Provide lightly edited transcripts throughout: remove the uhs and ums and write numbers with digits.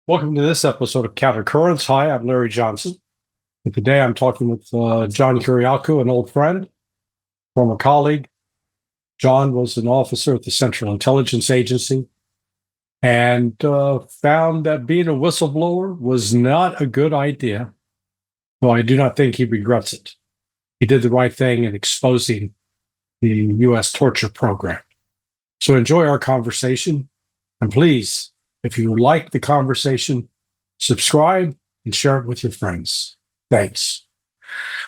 Welcome to this episode of Counter Currents. Hi, I'm Larry Johnson. And today I'm talking with John Kirakou, an old friend, former colleague. John was an officer at the Central Intelligence Agency and found that being a whistleblower was not a good idea. Well, I do not think he regrets it. He did the right thing in exposing the U.S. torture program. So enjoy our conversation. And please, if you like the conversation, subscribe and share it with your friends. Thanks.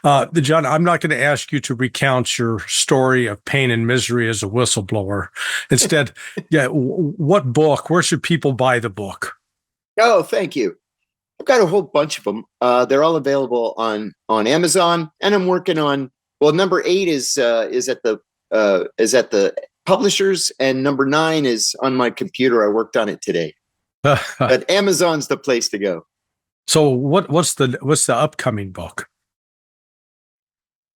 John, I'm not going to ask you to recount your story of pain and misery as a whistleblower. Instead, what book? Where should people buy the book? Oh, thank you. I've got a whole bunch of them. They're all available on Amazon, and I'm working on. Well, number 8 is at the publishers, and number 9 is on my computer. I worked on it today. But Amazon's the place to go. So what's the upcoming book?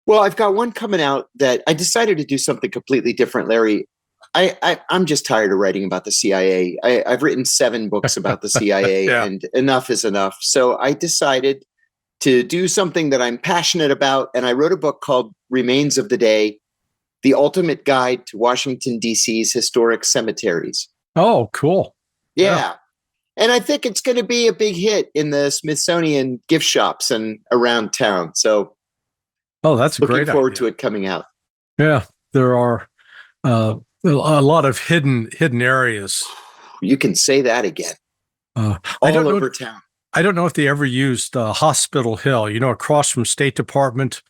Well, I've got one coming out that I decided to do something completely different, Larry. I'm just tired of writing about the CIA. I've written 7 books about the CIA, Yeah. And enough is enough. So I decided to do something that I'm passionate about, and I wrote a book called Remains of the Day: The Ultimate Guide to Washington, D.C.'s Historic Cemeteries. Oh, cool. Yeah. And I think it's going to be a big hit in the Smithsonian gift shops and around town. So, that's a great looking forward idea. to it coming out. Yeah, there are a lot of hidden areas. You can say that again. All over town. I don't know if they ever used Hospital Hill, across from State Department,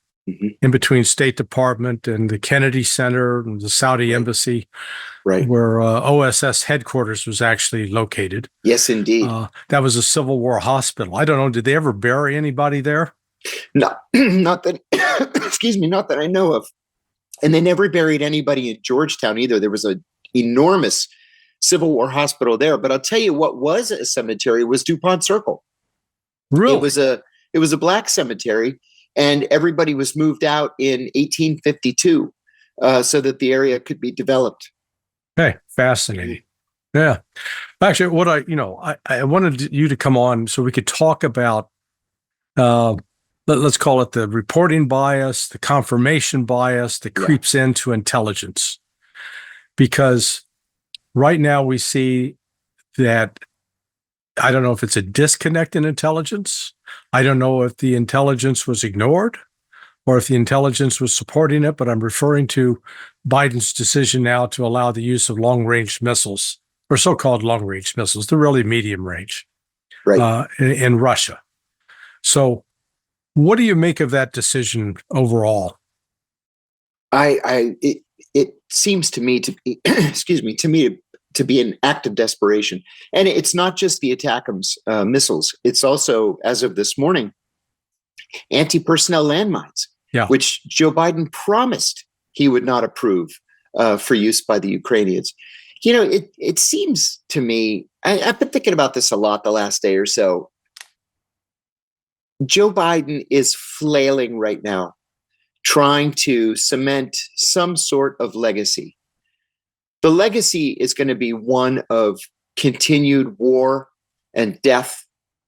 in between State Department and the Kennedy Center and the Saudi Embassy, where OSS headquarters was actually located. Yes, indeed. That was a Civil War hospital. I don't know, did they ever bury anybody there? No, not that, excuse me, not that I know of. And they never buried anybody in Georgetown either. There was an enormous Civil War hospital there. But I'll tell you what was a cemetery was DuPont Circle. Really? It was a black cemetery, and everybody was moved out in 1852 so that the area could be developed. Hey, fascinating. Yeah. Actually, what I wanted you to come on so we could talk about, let's call it the reporting bias, the confirmation bias that creeps into intelligence. Because right now we see that, I don't know if it's a disconnect in intelligence. I don't know if the intelligence was ignored or if the intelligence was supporting it, but I'm referring to Biden's decision now to allow the use of long-range missiles, or so-called long-range missiles. They're really medium range, in Russia. So what do you make of that decision overall? It seems to me to be, to be an act of desperation. And it's not just the ATACMS missiles. It's also, as of this morning, anti-personnel landmines, which Joe Biden promised he would not approve for use by the Ukrainians. It seems to me, I've been thinking about this a lot the last day or so. Joe Biden is flailing right now, trying to cement some sort of legacy. The legacy is going to be one of continued war and death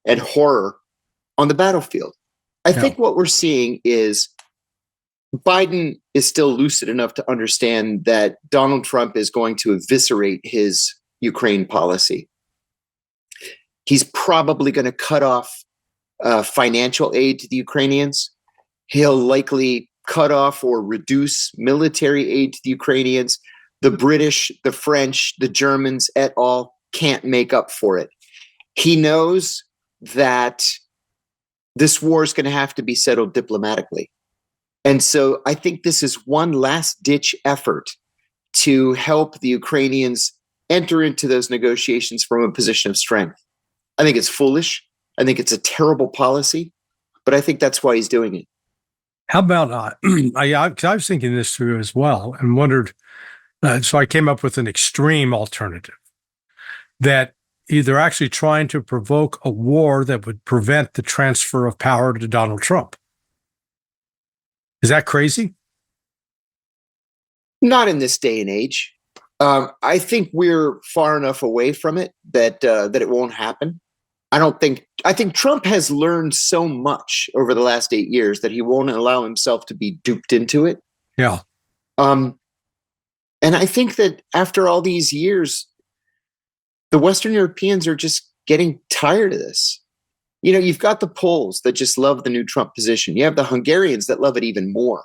and horror on the battlefield. I think what we're seeing is Biden is still lucid enough to understand that Donald Trump is going to eviscerate his Ukraine policy. He's probably going to cut off financial aid to the Ukrainians. He'll likely cut off or reduce military aid to the Ukrainians. The British, the French, the Germans et al. Can't make up for it. He knows that this war is going to have to be settled diplomatically. And so I think this is one last-ditch effort to help the Ukrainians enter into those negotiations from a position of strength. I think it's foolish. I think it's a terrible policy, but I think that's why he's doing it. How about, I was thinking this through as well and wondered, so I came up with an extreme alternative that they're actually trying to provoke a war that would prevent the transfer of power to Donald Trump. Is that crazy? Not in this day and age. I think we're far enough away from it that it won't happen. I think Trump has learned so much over the last 8 years that he won't allow himself to be duped into it. Yeah. And I think that after all these years, the Western Europeans are just getting tired of this. You know, you've got the Poles that just love the new Trump position. You have the Hungarians that love it even more.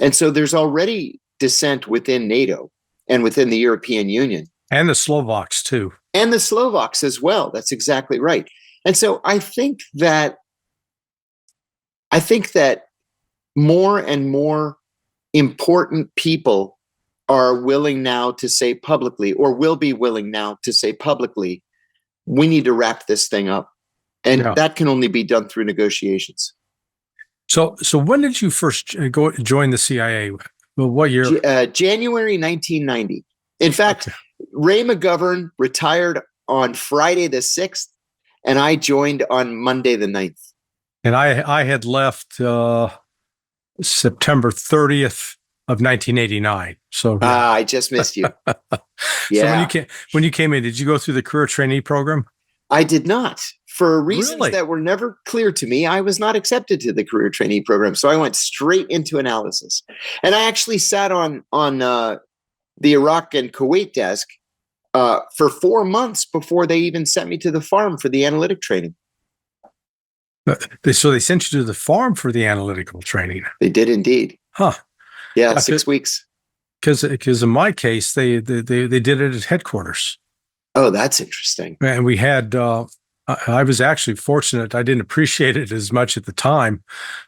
And so there's already dissent within NATO and within the European Union. And the Slovaks, too. And the Slovaks as well. That's exactly right. And so I think that more and more important people are willing now to say publicly, or will be willing now to say publicly, we need to wrap this thing up. And that can only be done through negotiations. So when did you first join the CIA? Well, what year? January 1990. In fact, Ray McGovern retired on Friday the 6th, and I joined on Monday the 9th. And I had left September 30th of 1989. So I just missed you. Yeah. So when you came in, did you go through the career trainee program? I did not. For reasons that were never clear to me, I was not accepted to the career trainee program. So I went straight into analysis. And I actually sat on the Iraq and Kuwait desk for 4 months before they even sent me to the farm for the analytic training. So they sent you to the farm for the analytical training? They did indeed. Huh. Yeah, 6 weeks. Because in my case, they did it at headquarters. Oh, that's interesting. And we had, I was actually fortunate. I didn't appreciate it as much at the time,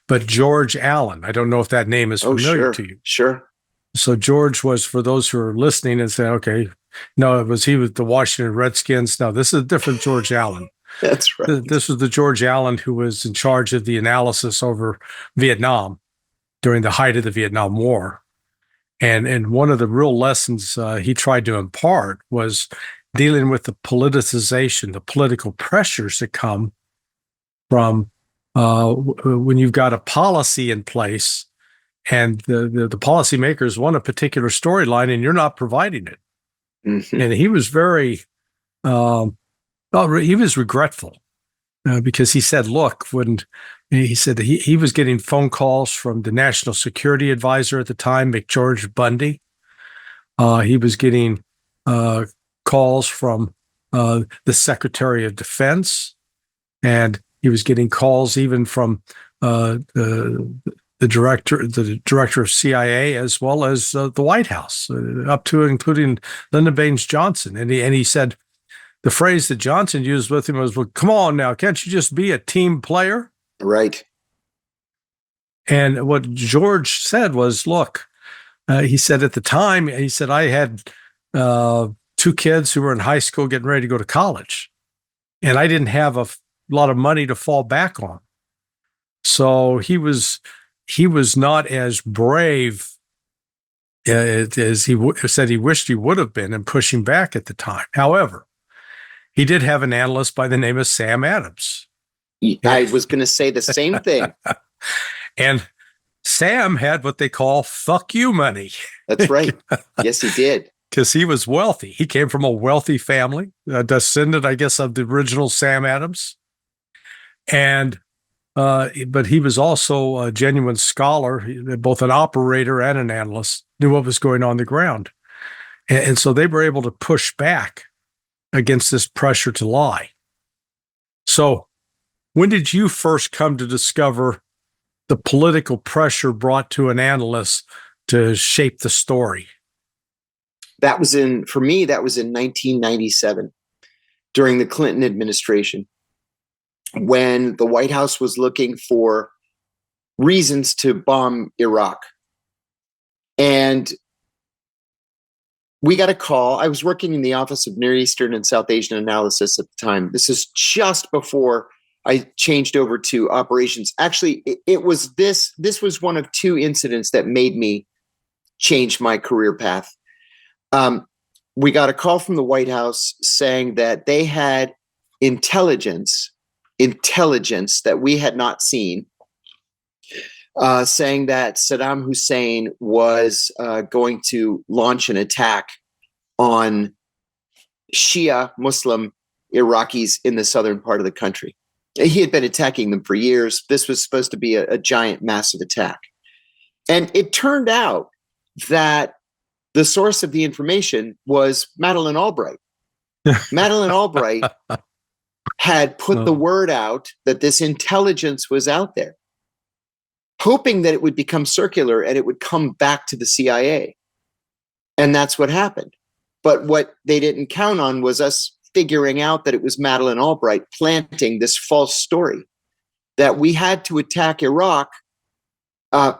but George Allen, I don't know if that name is familiar to you. Sure. So George was, for those who are listening and saying, okay, no, he was the Washington Redskins. No, this is a different George Allen. That's right. This was the George Allen who was in charge of the analysis over Vietnam during the height of the Vietnam War. And one of the real lessons he tried to impart was dealing with the politicization, the political pressures that come from when you've got a policy in place and the policymakers want a particular storyline and you're not providing it. Mm-hmm. And he was very, he was regretful because he said, look, when he said that he was getting phone calls from the National Security Advisor at the time, McGeorge Bundy. He was getting calls from the Secretary of Defense, and he was getting calls even from the director of CIA, as well as the White House, up to including Lyndon Baines Johnson. And he said the phrase that Johnson used with him was, "Well, come on now, can't you just be a team player?" Right. And what George said was, look, he said at the time, he said, I had 2 kids who were in high school getting ready to go to college, and I didn't have a lot of money to fall back on. So he was not as brave as he said he wished he would have been in pushing back at the time. However, he did have an analyst by the name of Sam Adams. I was going to say the same thing. And Sam had what they call fuck you money. That's right. Yes, he did. Because he was wealthy. He came from a wealthy family, a descendant, I guess, of the original Sam Adams. And but he was also a genuine scholar, both an operator and an analyst, knew what was going on the ground. And so they were able to push back against this pressure to lie. So when did you first come to discover the political pressure brought to an analyst to shape the story? For me, that was in 1997 during the Clinton administration, when the White House was looking for reasons to bomb Iraq. And we got a call. I was working in the Office of Near Eastern and South Asian Analysis at the time. This is just before I changed over to operations. Actually, this was one of 2 incidents that made me change my career path. We got a call from the White House saying that they had intelligence that we had not seen, saying that Saddam Hussein was going to launch an attack on Shia Muslim Iraqis in the southern part of the country. He had been attacking them for years. This was supposed to be a giant, massive attack. And it turned out that the source of the information was Madeleine Albright. Madeleine Albright had put the word out that this intelligence was out there, hoping that it would become circular and it would come back to the CIA. And that's what happened. But what they didn't count on was us figuring out that it was Madeleine Albright planting this false story that we had to attack Iraq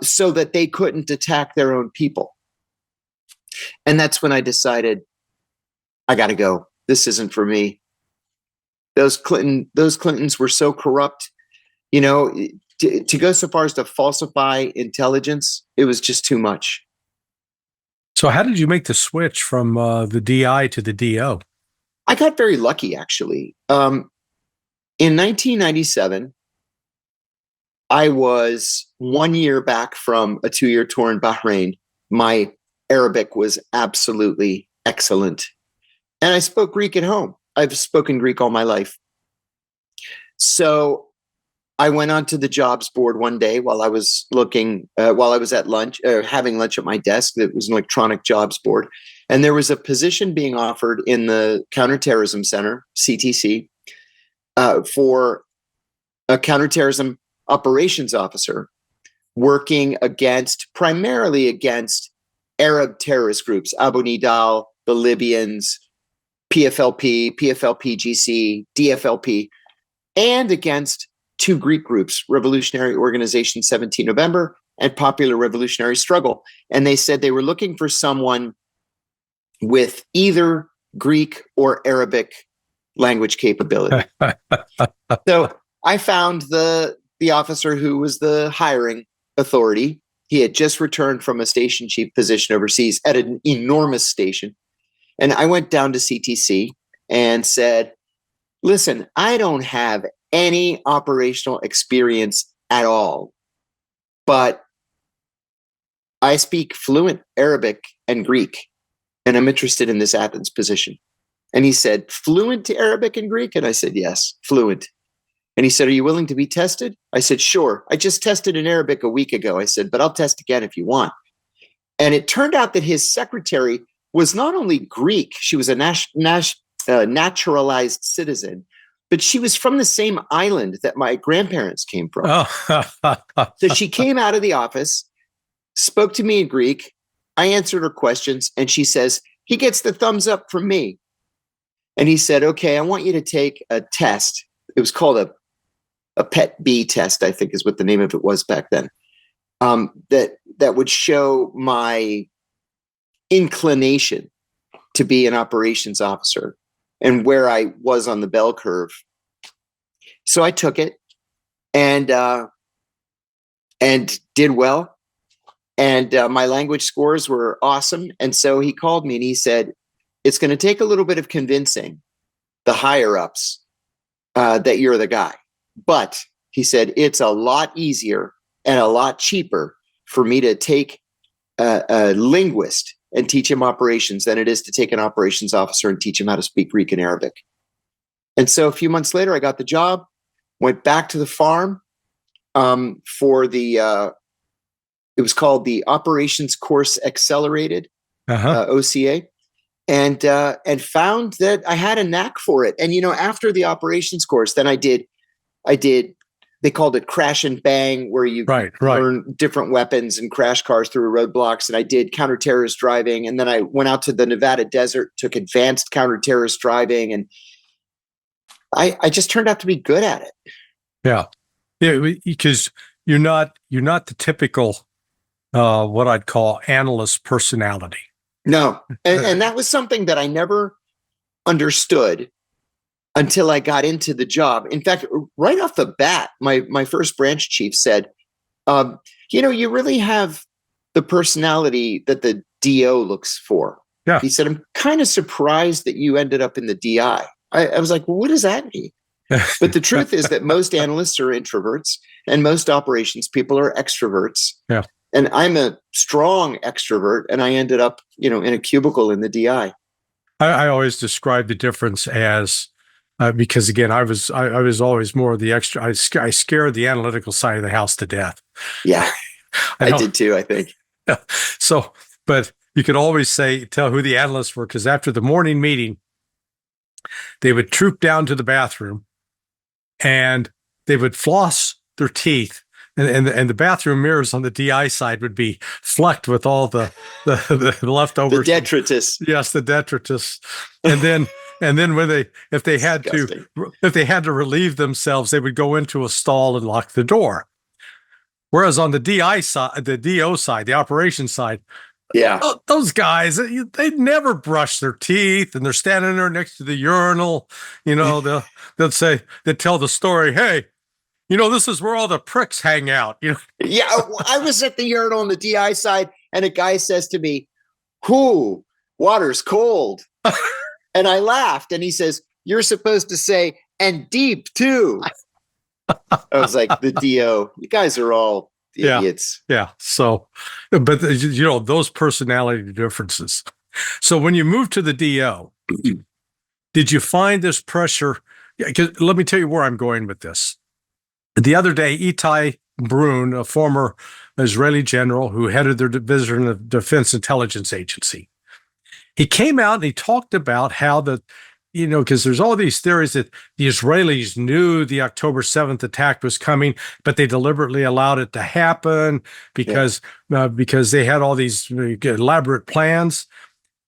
so that they couldn't attack their own people. And that's when I decided, I got to go. This isn't for me. Those Clintons were so corrupt, to go so far as to falsify intelligence, it was just too much. So how did you make the switch from the DI to the DO? I got very lucky, actually. In 1997, I was 1 year back from a 2-year tour in Bahrain. My Arabic was absolutely excellent. And I spoke Greek at home. I've spoken Greek all my life. So I went onto the jobs board one day while I was at lunch, or having lunch at my desk. It was an electronic jobs board. And there was a position being offered in the Counterterrorism Center, CTC, for a counterterrorism operations officer working primarily against Arab terrorist groups, Abu Nidal, the Libyans, PFLP, PFLP-GC, DFLP, and against two Greek groups, Revolutionary Organization 17 November and Popular Revolutionary Struggle. And they said they were looking for someone with either Greek or Arabic language capability. So I found the officer who was the hiring authority. He had just returned from a station chief position overseas at an enormous station. And I went down to CTC and said, listen, I don't have any operational experience at all, but I speak fluent Arabic and Greek, and I'm interested in this Athens position. And he said, fluent Arabic and Greek? And I said, yes, fluent. And he said, are you willing to be tested? I said, sure. I just tested in Arabic a week ago. I said, but I'll test again if you want. And it turned out that his secretary was not only Greek, she was a naturalized citizen, but she was from the same island that my grandparents came from. Oh. So she came out of the office, spoke to me in Greek. I answered her questions, and she says, he gets the thumbs up from me. And he said, okay, I want you to take a test. It was called a PET B test, I think is what the name of it was back then, that would show my inclination to be an operations officer and where I was on the bell curve. So I took it and did well. And my language scores were awesome. And so he called me and he said, it's going to take a little bit of convincing the higher ups that you're the guy. But he said, it's a lot easier and a lot cheaper for me to take a linguist and teach him operations than it is to take an operations officer and teach him how to speak Greek and Arabic. And so a few months later, I got the job, went back to the farm for it was called the Operations Course Accelerated, OCA, and found that I had a knack for it. And, after the operations course, then I did, they called it crash and bang, where you learn different weapons and crash cars through roadblocks. And I did counter-terrorist driving. And then I went out to the Nevada desert, took advanced counter-terrorist driving. And I just turned out to be good at it. Yeah, because you're not the typical, what I'd call analyst personality. No. And that was something that I never understood until I got into the job. In fact, right off the bat, my first branch chief said, you really have the personality that the DO looks for. Yeah. He said, I'm kind of surprised that you ended up in the DI. I was like, well, what does that mean? But the truth is that most analysts are introverts and most operations people are extroverts. Yeah. And I'm a strong extrovert, and I ended up, in a cubicle in the DI. I always describe the difference as because again, I was always more of the extra. I scared the analytical side of the house to death. Yeah, I did too, I think. So, but you could always tell who the analysts were, because after the morning meeting, they would troop down to the bathroom and they would floss their teeth. And the bathroom mirrors on the DI side would be flecked with all the leftovers. The detritus. Yes, the detritus. And then if they had to relieve themselves, they would go into a stall and lock the door. Whereas on the DI side, the DO side, the operation side, yeah, those guys, they never brush their teeth, and they're standing there next to the urinal. They'll tell the story. Hey, this is where all the pricks hang out. Yeah, I was at the urinal on the DI side, and a guy says to me, "Whoo, water's cold." And I laughed, and he says, "You're supposed to say, and deep too." I was like, the DO, you guys are all idiots. Yeah. So, but those personality differences. So when you moved to the DO, did you find this pressure? Because let me tell you where I'm going with this. The other day, Itai Brun, a former Israeli general who headed their division of Defense Intelligence Agency, he came out and he talked about how because there's all these theories that the Israelis knew the October 7th attack was coming, but they deliberately allowed it to happen because they had all these elaborate plans.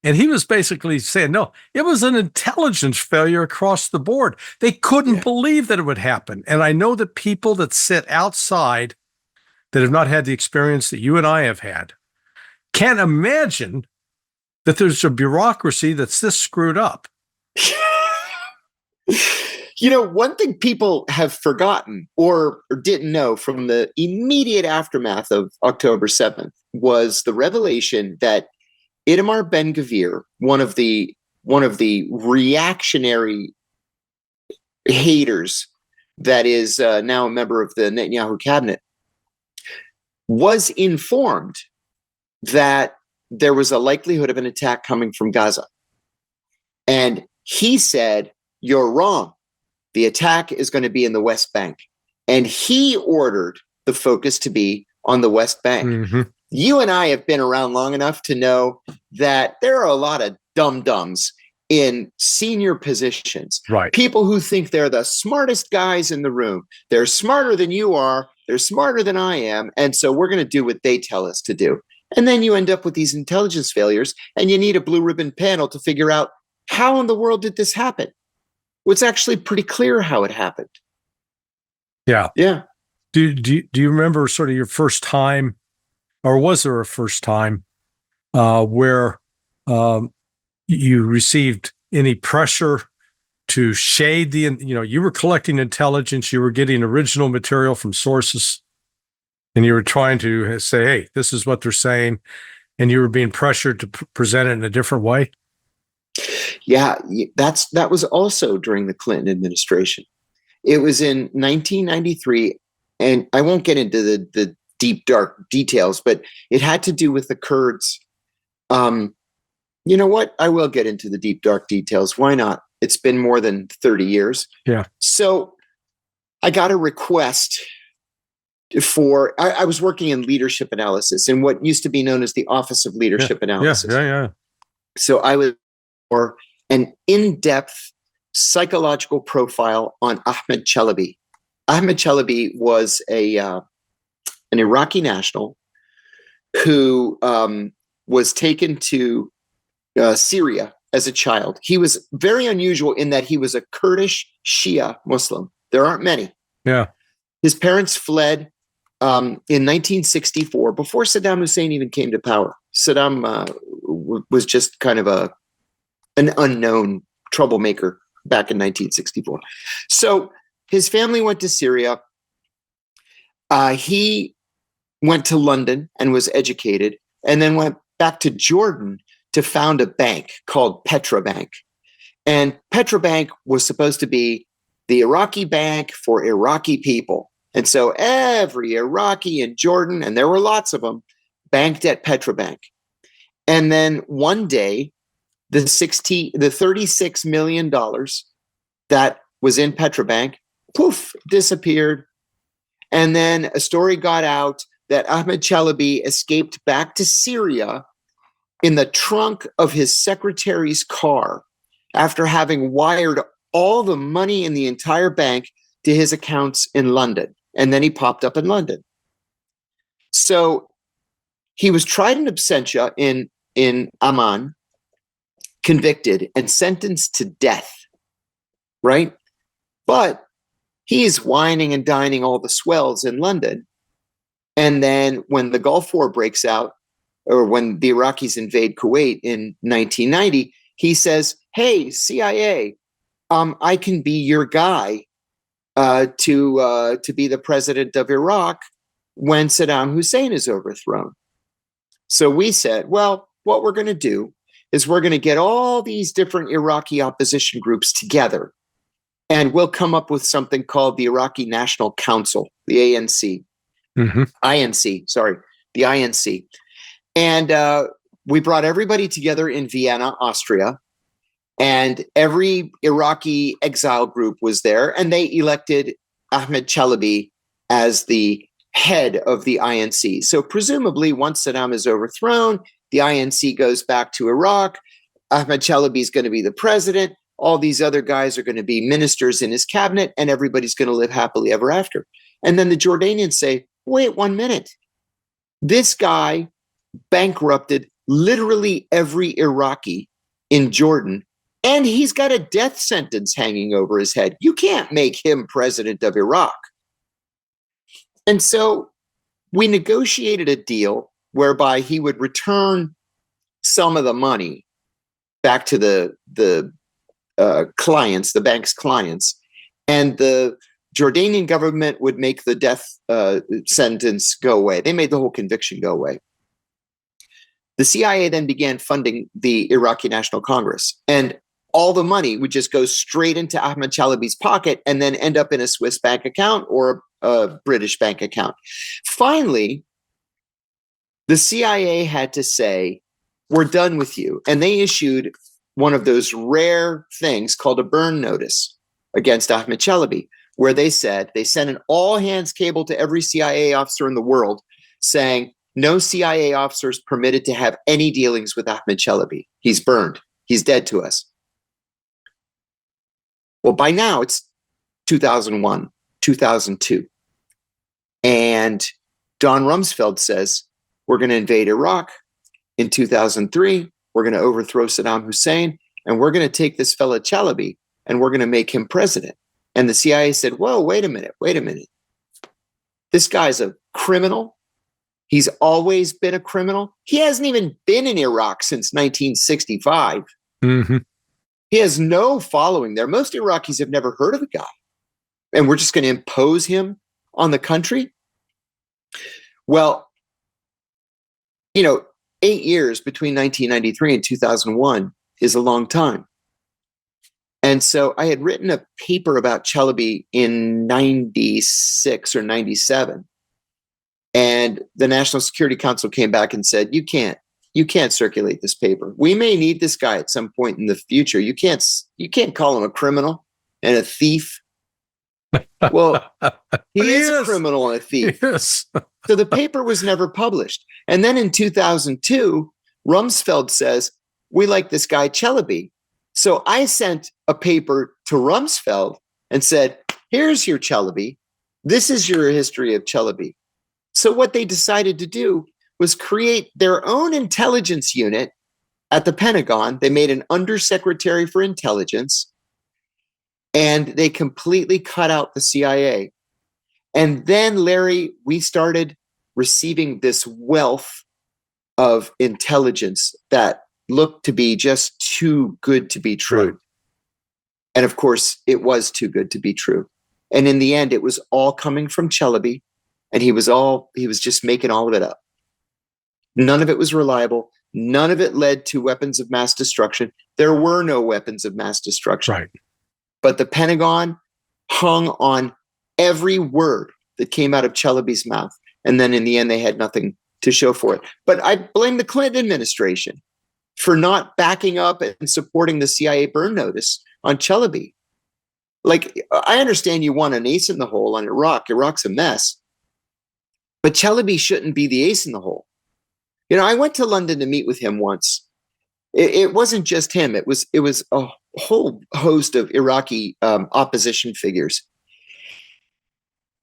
And he was basically saying, no, it was an intelligence failure across the board. They couldn't believe that it would happen. And I know that people that sit outside that have not had the experience that you and I have had can't imagine that there's a bureaucracy that's this screwed up. One thing people have forgotten or didn't know from the immediate aftermath of October 7th was the revelation that Itamar Ben-Gvir, one of the reactionary haters that is now a member of the Netanyahu cabinet, was informed that there was a likelihood of an attack coming from Gaza. And he said, "You're wrong. The attack is going to be in the West Bank." And he ordered the focus to be on the West Bank. Mm-hmm. You and I have been around long enough to know that there are a lot of dum-dums in senior positions. Right. People who think they're the smartest guys in the room. They're smarter than you are. They're smarter than I am. And so we're going to do what they tell us to do. And then you end up with these intelligence failures, and you need a blue ribbon panel to figure out, how in the world did this happen? Well, it's actually pretty clear how it happened. Yeah. Yeah. Do you remember sort of your first time, or was there a first time where you received any pressure to shade you were collecting intelligence, you were getting original material from sources, and you were trying to say, hey, this is what they're saying, and you were being pressured to present it in a different way? Yeah, that was also during the Clinton administration. It was in 1993, and I won't get into the deep, dark details, but it had to do with the Kurds. You know what? I will get into the deep, dark details. Why not? It's been more than 30 years. Yeah. So I got a request I was working in leadership analysis in what used to be known as the Office of Leadership Analysis. Yeah. So I was for an in-depth psychological profile on Ahmed Chalabi. Ahmed Chalabi was an Iraqi national who was taken to Syria as a child. He was very unusual in that he was a Kurdish Shia Muslim. There aren't many. Yeah. His parents fled in 1964, before Saddam Hussein even came to power. Saddam was just kind of an unknown troublemaker back in 1964. So his family went to Syria. He went to London and was educated, and then went back to Jordan to found a bank called Petra Bank. And Petra Bank was supposed to be the Iraqi bank for Iraqi people. And so every Iraqi in Jordan, and there were lots of them, banked at Petra Bank. And then one day, the $36 million that was in Petrobank, poof, disappeared. And then a story got out that Ahmed Chalabi escaped back to Syria in the trunk of his secretary's car after having wired all the money in the entire bank to his accounts in London. And then he popped up in London. So he was tried in absentia in Amman, convicted and sentenced to death, right? But he's whining and dining all the swells in London. And then when the Gulf War breaks out, or when the Iraqis invade Kuwait in 1990, he says, hey, CIA, I can be your guy to be the president of Iraq when Saddam Hussein is overthrown. So we said, well, what we're going to do is we're going to get all these different Iraqi opposition groups together, and we'll come up with something called the Iraqi National Council, the ANC. Mm-hmm. The INC. And we brought everybody together in Vienna, Austria, and every Iraqi exile group was there, and they elected Ahmed Chalabi as the head of the INC. So presumably, once Saddam is overthrown, the INC goes back to Iraq. Ahmed Chalabi is going to be the president. All these other guys are going to be ministers in his cabinet, and everybody's going to live happily ever after. And then the Jordanians say, wait 1 minute. This guy bankrupted literally every Iraqi in Jordan, and he's got a death sentence hanging over his head. You can't make him president of Iraq. And so we negotiated a deal whereby he would return some of the money back to the clients, the bank's clients, and the Jordanian government would make the death sentence go away. They made the whole conviction go away. The CIA then began funding the Iraqi National Congress, and all the money would just go straight into Ahmed Chalabi's pocket and then end up in a Swiss bank account or a British bank account. Finally, the CIA had to say, we're done with you. And they issued one of those rare things called a burn notice against Ahmed Chalabi, where they said, they sent an all-hands cable to every CIA officer in the world saying, no CIA officers permitted to have any dealings with Ahmed Chalabi. He's burned. He's dead to us. Well, by now it's 2001, 2002. And Don Rumsfeld says, we're going to invade Iraq in 2003. We're going to overthrow Saddam Hussein, and we're going to take this fella Chalabi, and we're going to make him president. And the CIA said, whoa, wait a minute. This guy's a criminal. He's always been a criminal. He hasn't even been in Iraq since 1965. Mm-hmm. He has no following there. Most Iraqis have never heard of the guy. And we're just going to impose him on the country? Well, 8 years between 1993 and 2001 is a long time. And so I had written a paper about Chalabi in 96 or 97. And the National Security Council came back and said, you can't circulate this paper. We may need this guy at some point in the future. You can't call him a criminal and a thief. Well, he is a criminal and a thief. Yes. So the paper was never published. And then in 2002, Rumsfeld says, we like this guy Chalabi. So I sent a paper to Rumsfeld and said, here's your Chalabi. This is your history of Chalabi. So what they decided to do was create their own intelligence unit at the Pentagon. They made an undersecretary for intelligence, and they completely cut out the CIA. And then, Larry, we started receiving this wealth of intelligence that looked to be just too good to be true. Right. And of course, it was too good to be true. And in the end, it was all coming from Chalabi, and he was just making all of it up. None of it was reliable. None of it led to weapons of mass destruction. There were no weapons of mass destruction. Right. But the Pentagon hung on every word that came out of Chalabi's mouth. And then in the end, they had nothing to show for it. But I blame the Clinton administration for not backing up and supporting the CIA burn notice on Chalabi. like, I understand you want an ace in the hole on Iraq. Iraq's a mess. But Chalabi shouldn't be the ace in the hole. I went to London to meet with him once. It wasn't just him. It was a whole host of Iraqi opposition figures.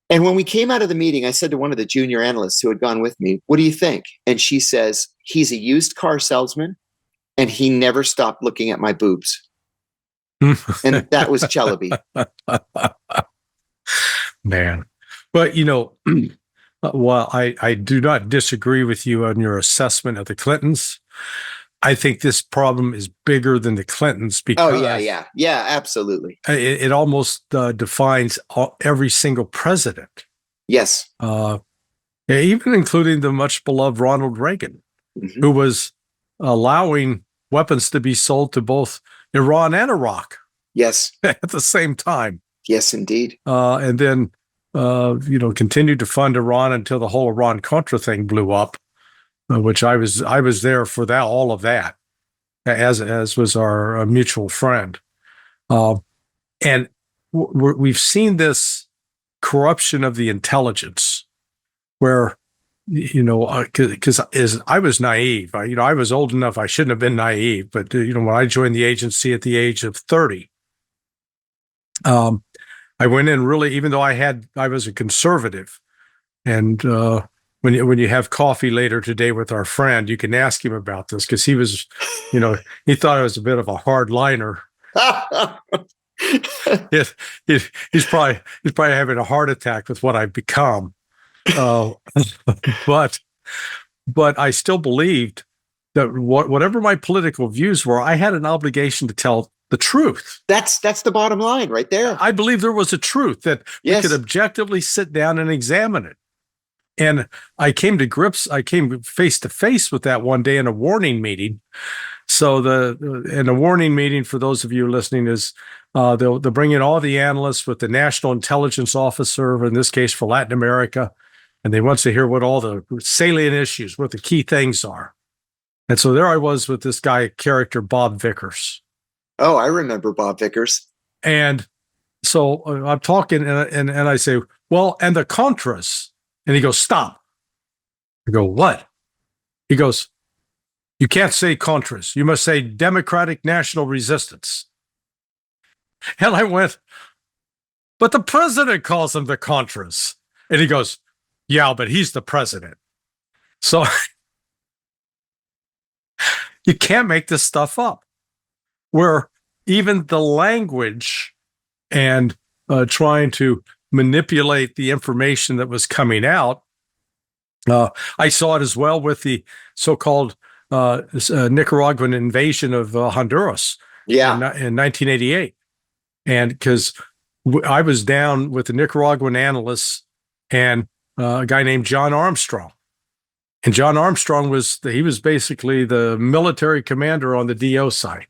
And when we came out of the meeting, I said to one of the junior analysts who had gone with me, "What do you think?" And she says, "He's a used car salesman, and he never stopped looking at my boobs." And that was Chalabi. Man. But, while I do not disagree with you on your assessment of the Clintons, I think this problem is bigger than the Clintons because yeah, absolutely. It almost defines every single president. Yes. Even including the much beloved Ronald Reagan, who was allowing weapons to be sold to both Iran and Iraq. Yes. At the same time. Yes, indeed. And then, continued to fund Iran until the whole Iran-Contra thing blew up, which I was there for that, all of that, as was our mutual friend. And we've seen this corruption of the intelligence where, because I was naive. I was old enough, I shouldn't have been naive, but, when I joined the agency at the age of 30, I went in really, even though I was a conservative. And when you have coffee later today with our friend, you can ask him about this because he was, he thought I was a bit of a hard liner. He's probably having a heart attack with what I've become. But I still believed that whatever my political views were, I had an obligation to tell the truth. That's the bottom line right there. I believe there was a truth that we could objectively sit down and examine it. And I came face to face with that one day in a warning meeting. So in a warning meeting, for those of you listening, is they'll bring in all the analysts with the National Intelligence Officer, in this case for Latin America, and they want to hear what all the salient issues, what the key things are. And so there I was with this guy, character Bob Vickers. Oh, I remember Bob Vickers. And so I'm talking and I say, well, and the Contras. And he goes, stop. I go, what? He goes, you can't say Contras. You must say Democratic National Resistance. And I went, but the president calls them the Contras. And he goes, yeah, but he's the president. So you can't make this stuff up. Where even the language and trying to manipulate the information that was coming out, I saw it as well with the so-called Nicaraguan invasion of Honduras in 1988. And because I was down with the Nicaraguan analysts and a guy named John Armstrong. And John Armstrong was basically the military commander on the DO side.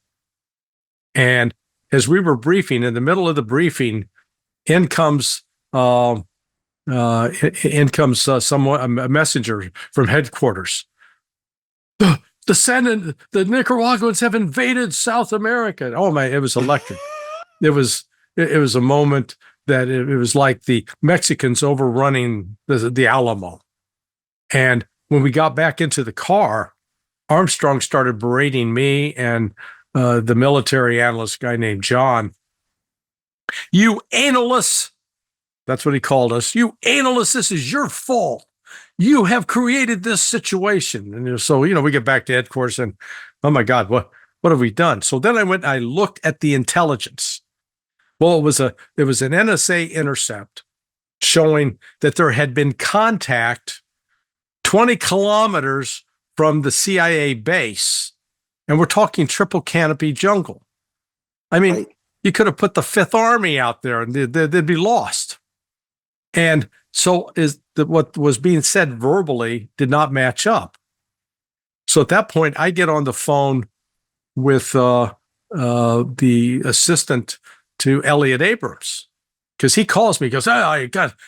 And as we were briefing, in the middle of the briefing, in comes a messenger from headquarters. The Nicaraguans have invaded South America. Oh my! It was electric. It was a moment that it was like the Mexicans overrunning the Alamo. And when we got back into the car, Armstrong started berating me and the military analyst guy named John. You analysts, that's what he called us. You analysts, this is your fault. You have created this situation. And so, we get back to headquarters and, oh my God, what have we done? So then I went and I looked at the intelligence. Well, it was an NSA intercept showing that there had been contact 20 kilometers from the CIA base. And we're talking triple canopy jungle. I mean, right. You could have put the Fifth Army out there and they'd be lost. And so what was being said verbally did not match up. So at that point, I get on the phone with the assistant to Elliot Abrams, because he calls me, goes,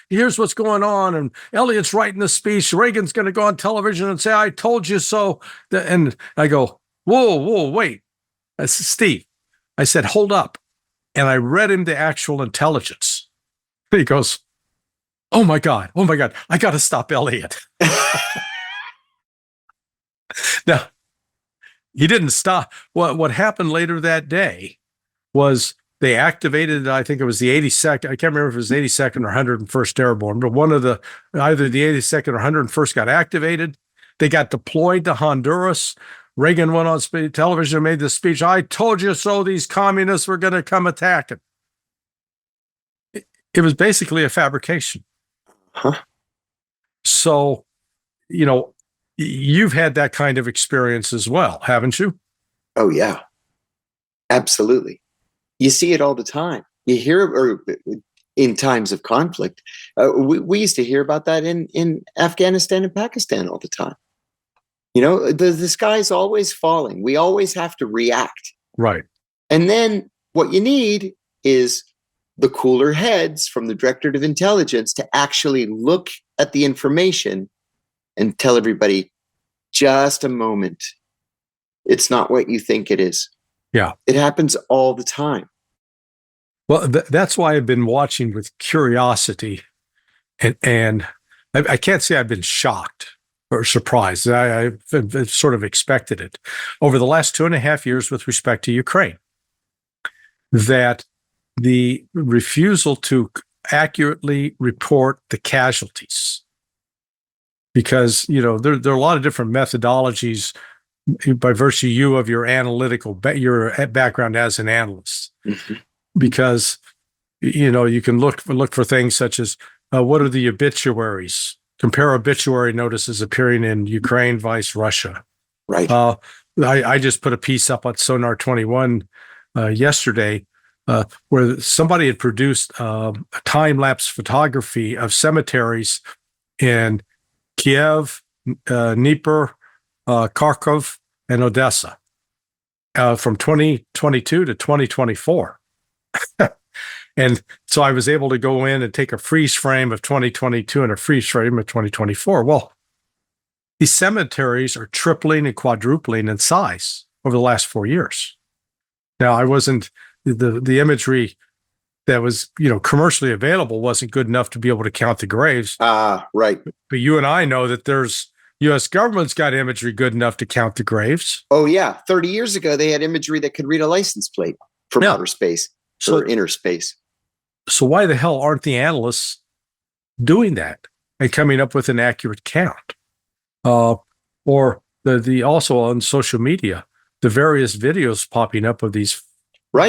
here's what's going on. And Elliot's writing the speech. Reagan's going to go on television and say, I told you so. And I go, whoa, wait. I said, Steve, I said, hold up. And I read him the actual intelligence. He goes, oh my God, I got to stop Elliot. Now, he didn't stop. What happened later that day was they activated, I think it was the 82nd, I can't remember if it was 82nd or 101st Airborne, but either the 82nd or 101st got activated. They got deployed to Honduras. Reagan went on television and made this speech. I told you so, these communists were going to come attacking. It was basically a fabrication. Huh? So, you've had that kind of experience as well, haven't you? Oh, yeah. Absolutely. You see it all the time. You hear in times of conflict. We used to hear about that in Afghanistan and Pakistan all the time. The sky's always falling. We always have to react. Right. And then what you need is the cooler heads from the Directorate of Intelligence to actually look at the information and tell everybody, just a moment. It's not what you think it is. Yeah. It happens all the time. Well, that's why I've been watching with curiosity. And I can't say I've been shocked or surprised. I've sort of expected it over the last 2.5 years with respect to Ukraine, that the refusal to accurately report the casualties, because, there are a lot of different methodologies by virtue of your analytical, your background as an analyst, mm-hmm. because, you can look for things such as what are the obituaries? Compare obituary notices appearing in Ukraine vice Russia. Right. I just put a piece up on Sonar 21 yesterday where somebody had produced a time-lapse photography of cemeteries in Kiev, Dnipro, Kharkov, and Odessa from 2022 to 2024. And so I was able to go in and take a freeze frame of 2022 and a freeze frame of 2024. Well, these cemeteries are tripling and quadrupling in size over the last 4 years. Now, I wasn't, the imagery that was, commercially available wasn't good enough to be able to count the graves. Right. But you and I know that there's U.S. government's got imagery good enough to count the graves. Oh, yeah. 30 years ago, they had imagery that could read a license plate from outer space or inner space. So why the hell aren't the analysts doing that and coming up with an accurate count? Or the also on social media, the various videos popping up of these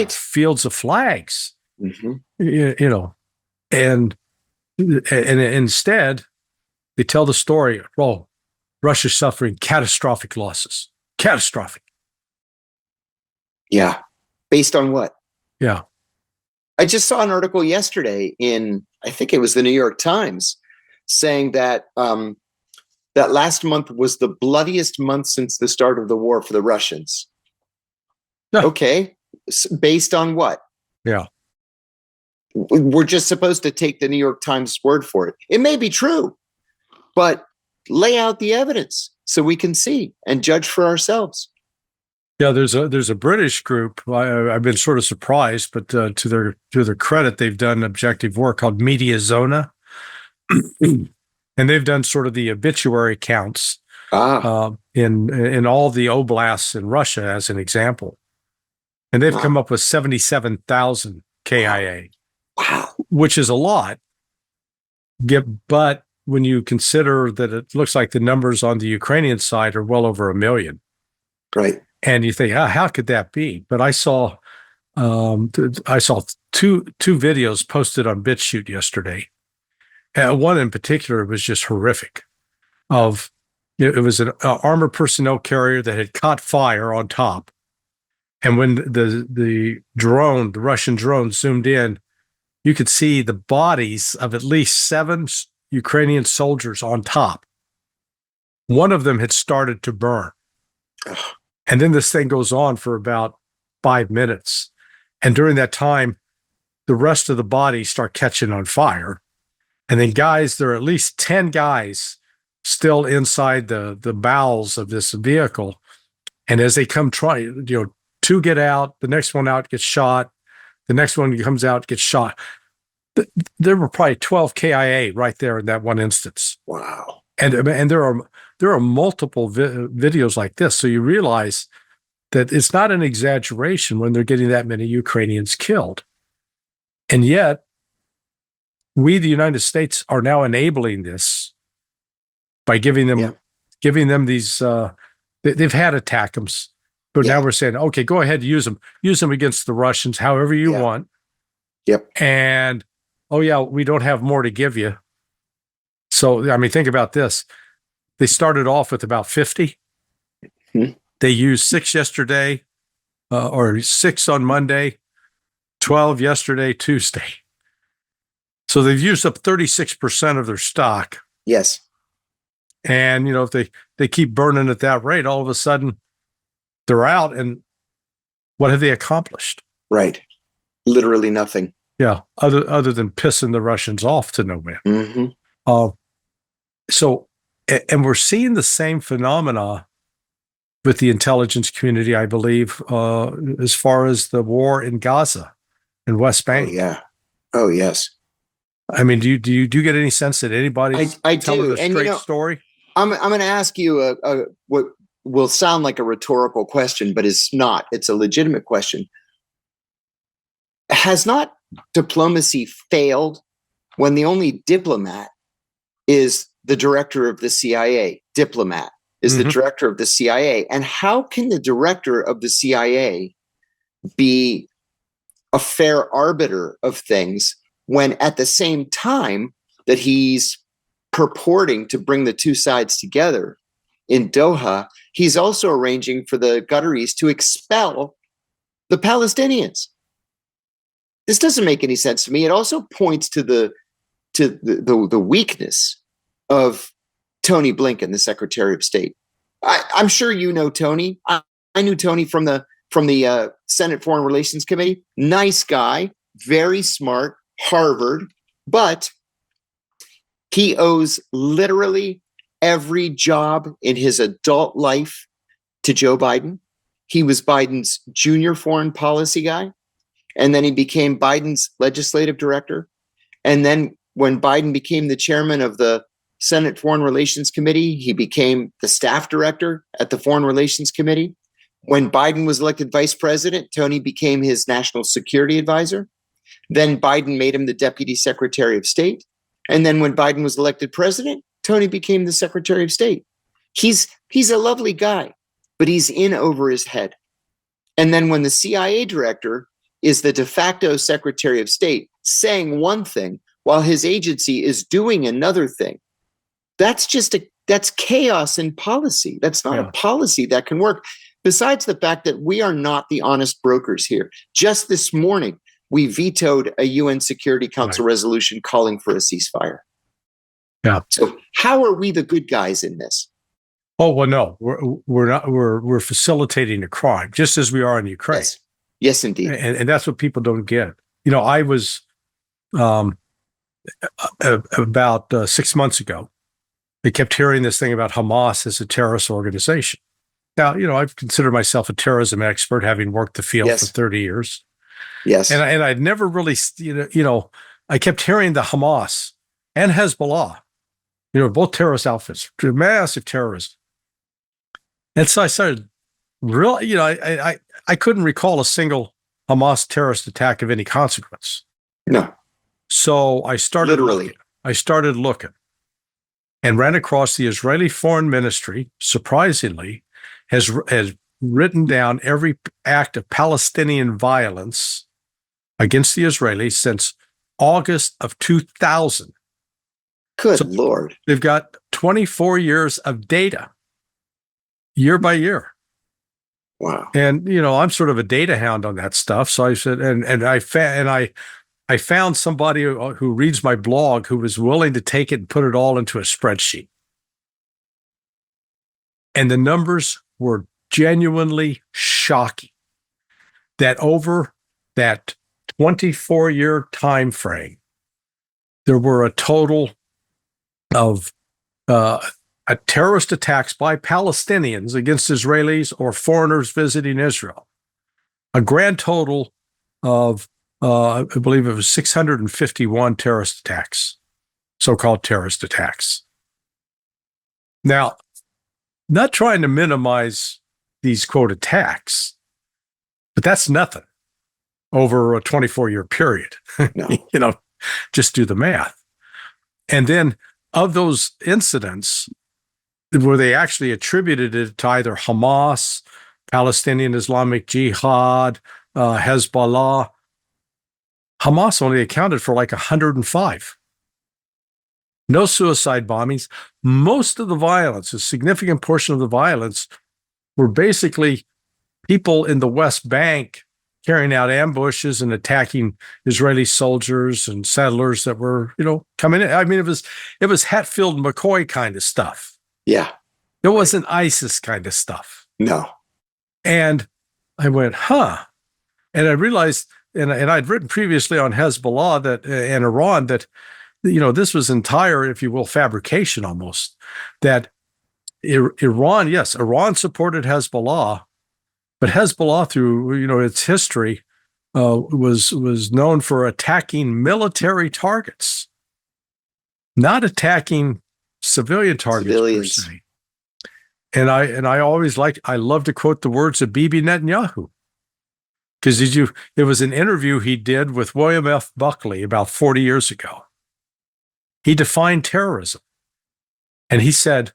fields of flags, mm-hmm. And instead they tell the story, Russia's suffering catastrophic losses. Catastrophic. Yeah. Based on what? Yeah. I just saw an article yesterday in, I think it was the New York Times, saying that that last month was the bloodiest month since the start of the war for the Russians. Yeah. Okay. Based on what? Yeah. We're just supposed to take the New York Times word for it. It may be true, but lay out the evidence so we can see and judge for ourselves. Yeah, there's a British group. I've been sort of surprised, but to their credit, they've done objective work called Media Zona, and they've done sort of the obituary counts in all the oblasts in Russia, as an example, and they've come up with 77,000 KIA, which is a lot. But when you consider that it looks like the numbers on the Ukrainian side are well over 1 million, right? And you think, how could that be? But I saw two videos posted on BitChute yesterday. One in particular was just horrific. It was an armored personnel carrier that had caught fire on top, and when the Russian drone zoomed in, you could see the bodies of at least 7 Ukrainian soldiers on top. One of them had started to burn. And then this thing goes on for about 5 minutes. And during that time, the rest of the bodies start catching on fire. And then there are at least 10 guys still inside the bowels of this vehicle. And as they come 2 get out, the next one out gets shot. The next one comes out, gets shot. There were probably 12 KIA right there in that one instance. Wow. And there are multiple videos like this. So you realize that it's not an exaggeration when they're getting that many Ukrainians killed. And yet, we, the United States, are now enabling this by giving them these, they've had ATACMS, but now we're saying, okay, go ahead, use them against the Russians, however you want. Yep. And, oh yeah, we don't have more to give you. So, I mean, think about this. They started off with about 50. Mm-hmm. They used 6 yesterday, or 6 on Monday, 12 yesterday, Tuesday. So they've used up 36% of their stock. Yes. And, if they keep burning at that rate, all of a sudden they're out. And what have they accomplished? Right. Literally nothing. Yeah. Other than pissing the Russians off to no man. Mm-hmm. And we're seeing the same phenomena with the intelligence community, I believe, as far as the war in Gaza and West Bank. Oh, yeah. Oh, yes. I mean, do you get any sense that anybody's telling a straight story? I'm going to ask you what will sound like a rhetorical question, but is not. It's a legitimate question. Has not diplomacy failed when the only diplomat is the director of the CIA? Diplomat is the director of the CIA. And how can the director of the CIA be a fair arbiter of things when at the same time that he's purporting to bring the two sides together in Doha, he's also arranging for the Qataris to expel the Palestinians? This doesn't make any sense to me. It also points to the weakness of Tony Blinken, the Secretary of State. I'm sure you know Tony. I knew Tony from the Senate Foreign Relations Committee. Nice guy, very smart, Harvard, but he owes literally every job in his adult life to Joe Biden. He was Biden's junior foreign policy guy, and then he became Biden's legislative director. And then when Biden became the chairman of the Senate Foreign Relations Committee, he became the staff director at the Foreign Relations Committee. When Biden was elected vice president, Tony became his national security advisor. Then Biden made him the deputy secretary of state. And then when Biden was elected president, Tony became the secretary of state. He's a lovely guy, but he's in over his head. And then when the CIA director is the de facto secretary of state saying one thing while his agency is doing another thing, that's chaos in policy. That's not a policy that can work. Besides the fact that we are not the honest brokers here. Just this morning, we vetoed a UN Security Council resolution calling for a ceasefire. Yeah. So how are we the good guys in this? Oh, well, no, we're not. We're facilitating a crime, just as we are in Ukraine. Yes, indeed. And that's what people don't get. I was about 6 months ago, they kept hearing this thing about Hamas as a terrorist organization. Now, I've considered myself a terrorism expert, having worked the field for 30 years. Yes. And I'd never really, I kept hearing the Hamas and Hezbollah, both terrorist outfits, massive terrorism. And so I started really, I couldn't recall a single Hamas terrorist attack of any consequence. No. So I started looking and ran across the Israeli Foreign Ministry, surprisingly, has written down every act of Palestinian violence against the Israelis since August of 2000. Good Lord. They've got 24 years of data, year by year. Wow. And, I'm sort of a data hound on that stuff. So I said, I found somebody who reads my blog who was willing to take it and put it all into a spreadsheet. And the numbers were genuinely shocking. That over that 24-year time frame, there were a total of terrorist attacks by Palestinians against Israelis or foreigners visiting Israel. A grand total of I believe it was 651 terrorist attacks, so-called terrorist attacks. Now, not trying to minimize these, quote, attacks, but that's nothing over a 24-year period. No. Just do the math. And then of those incidents, where they actually attributed it to either Hamas, Palestinian Islamic Jihad, Hezbollah, Hamas only accounted for like 105. No suicide bombings. Most of the violence, a significant portion of the violence, were basically people in the West Bank carrying out ambushes and attacking Israeli soldiers and settlers that were, coming in. I mean, it was Hatfield McCoy kind of stuff. Yeah. It wasn't ISIS kind of stuff. No. And I went, huh. And I realized, and I'd written previously on Hezbollah and Iran that, this was entire, if you will, fabrication almost. That Iran supported Hezbollah, but Hezbollah, through its history, was known for attacking military targets, not attacking civilian targets. Civilians. Per se. And I always I love to quote the words of Bibi Netanyahu, because it was an interview he did with William F. Buckley about 40 years ago. He defined terrorism, and he said,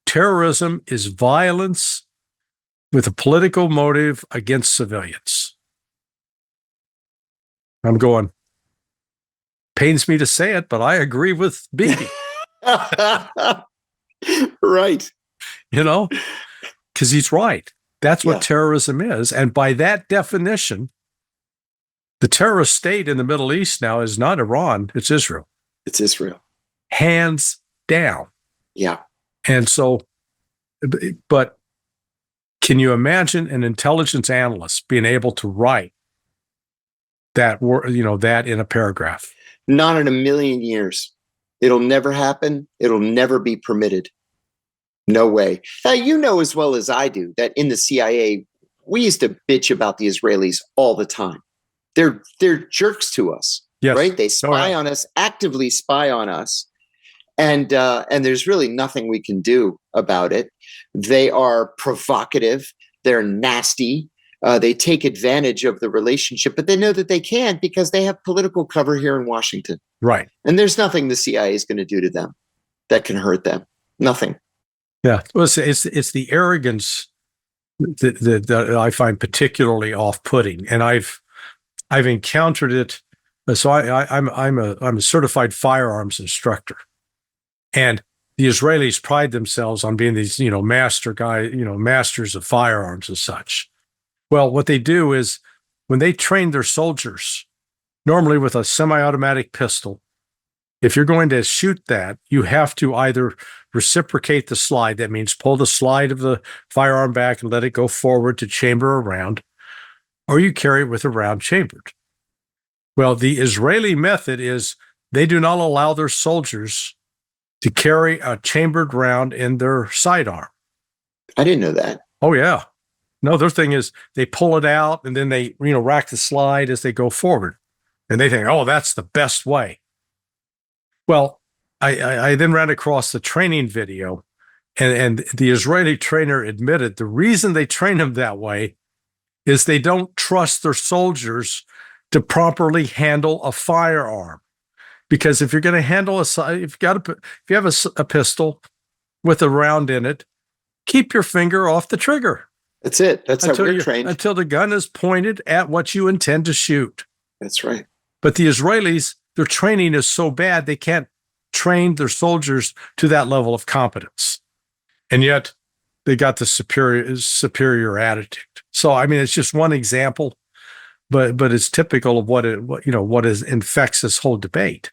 terrorism is violence with a political motive against civilians. I'm going, pains me to say it, but I agree with Bibi. Right. Because he's right. That's what terrorism is. And by that definition, the terrorist state in the Middle East now is not Iran, it's Israel. It's Israel. Hands down. Yeah. And so, but can you imagine an intelligence analyst being able to write that in a paragraph? Not in a million years. It'll never happen. It'll never be permitted. No way. Now, as well as I do that in the CIA, we used to bitch about the Israelis all the time. They're jerks to us, right? They spy on us, actively spy on us. And there's really nothing we can do about it. They are provocative. They're nasty. They take advantage of the relationship, but they know that they can't because they have political cover here in Washington. Right. And there's nothing the CIA is going to do to them that can hurt them. Nothing. Yeah. Well, it's the arrogance that I find particularly off-putting, and I've encountered it. So I'm a certified firearms instructor, and the Israelis pride themselves on being these masters of firearms and such. Well, what they do is when they train their soldiers, normally with a semi-automatic pistol, if you're going to shoot that, you have to either reciprocate the slide. That means pull the slide of the firearm back and let it go forward to chamber a round, or you carry it with a round chambered. Well, the Israeli method is they do not allow their soldiers to carry a chambered round in their sidearm. I didn't know that. Oh, yeah. No, their thing is they pull it out and then they, rack the slide as they go forward. And they think, oh, that's the best way. Well, I then ran across the training video, and the Israeli trainer admitted the reason they train them that way is they don't trust their soldiers to properly handle a firearm. Because if you're going to handle if you have a pistol with a round in it, keep your finger off the trigger. That's it. That's how we're trained. Until the gun is pointed at what you intend to shoot. That's right. But the Israelis, their training is so bad, they can't train their soldiers to that level of competence. And yet they got the superior attitude. So, I mean, it's just one example, but it's typical of what infects this whole debate,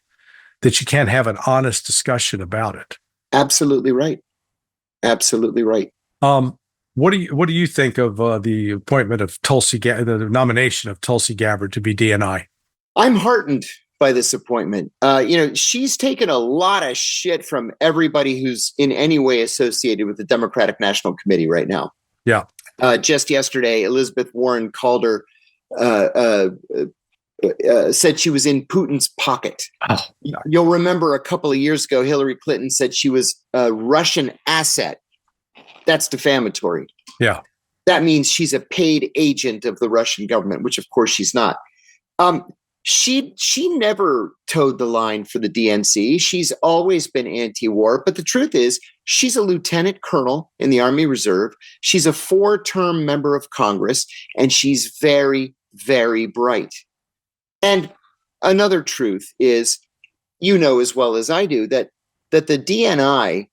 that you can't have an honest discussion about it. Absolutely right. Absolutely right. What do you think of the appointment of the nomination of Tulsi Gabbard to be DNI? I'm heartened by this appointment. She's taken a lot of shit from everybody who's in any way associated with the Democratic National Committee right now. Yeah. Just yesterday, Elizabeth Warren called her said she was in Putin's pocket. Oh, no. You'll remember a couple of years ago, Hillary Clinton said she was a Russian asset. That's defamatory. Yeah. That means she's a paid agent of the Russian government, which of course she's not. She never towed the line for the DNC. She's always been anti-war. But the truth is, she's a lieutenant colonel in the Army Reserve. She's a 4-term member of Congress, and she's very, very bright. And another truth is, you know as well as I do, that the DNI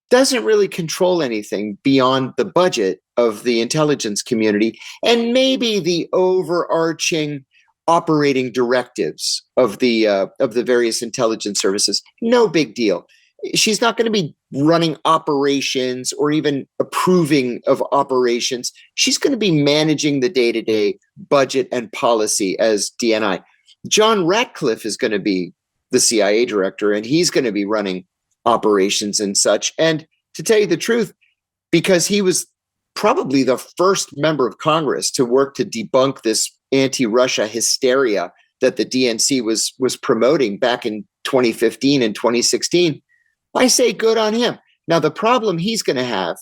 doesn't really control anything beyond the budget of the intelligence community and maybe the overarching operating directives of the various intelligence services. No big deal. She's not going to be running operations or even approving of operations. She's going to be managing the day-to-day budget and policy as DNI. John Ratcliffe is going to be the CIA director, and he's going to be running operations and such. And to tell you the truth, because he was probably the first member of Congress to work to debunk this anti-Russia hysteria that the DNC was promoting back in 2015 and 2016, I say good on him. Now, the problem he's going to have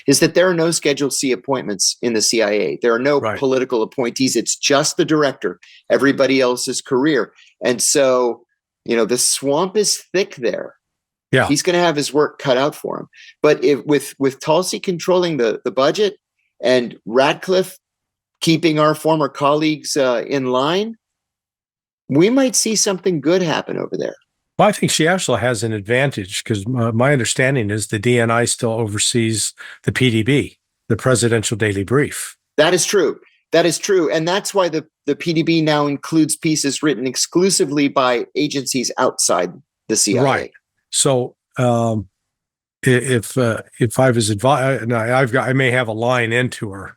is that there are no Schedule C appointments in the CIA. There are no political appointees. It's just the director. Everybody else is career. And so, the swamp is thick there. Yeah. He's going to have his work cut out for him. But with Tulsi controlling the budget and Ratcliffe keeping our former colleagues in line, we might see something good happen over there. Well, I think she actually has an advantage because my understanding is the DNI still oversees the PDB, the Presidential Daily Brief. That is true. That is true. And that's why the PDB now includes pieces written exclusively by agencies outside the CIA. Right. So if I was advised, I may have a line into her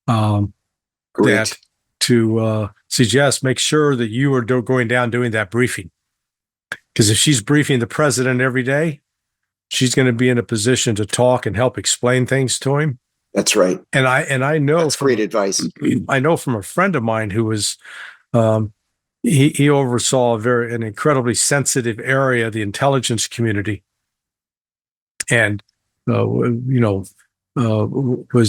that to suggest, make sure that you are going down doing that briefing. Because if she's briefing the president every day, she's going to be in a position to talk and help explain things to him. That's right. And I know that's great advice. I know from a friend of mine who was he oversaw an incredibly sensitive area of the intelligence community, and was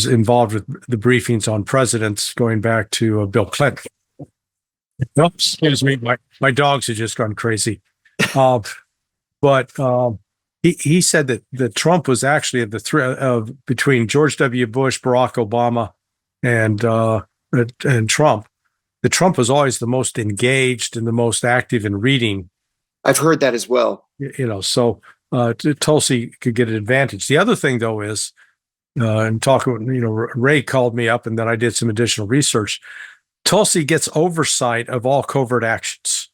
involved with the briefings on presidents going back to Bill Clinton. Excuse me, my dogs have just gone crazy. But he said that Trump was actually at the threat of between George W. Bush, Barack Obama, and Trump. That Trump was always the most engaged and the most active in reading. I've heard that as well. So Tulsi could get an advantage. The other thing, though, is and talking. Ray called me up, and then I did some additional research. Tulsi gets oversight of all covert actions.